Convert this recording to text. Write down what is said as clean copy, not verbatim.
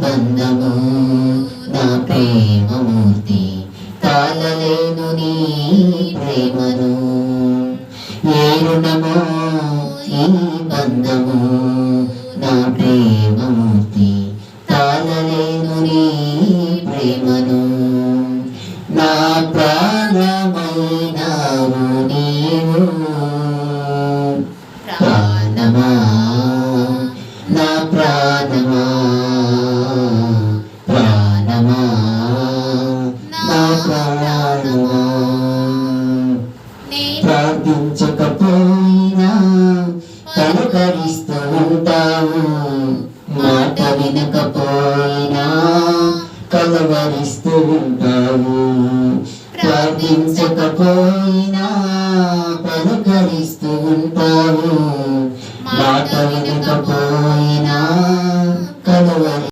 బంధము నా ప్రేమమూర్తి తాళలేను నీ ప్రేమను ఏ రుణమో ఈ బంధము నా ప్రేమమూర్తి తాళలేను నీ ప్రేమను నా ప్రాణమైనావు నీవు ప్రాణమా నా ప్రాణమా ప్రాణమా నా ప్రాణమా ప్రార్థించకపోయినా పలకరిస్తూ ఉంటావు మాట వినకపోయినా కలవరిస్తూ ఉంటావు ప్రార్థించకపోయినా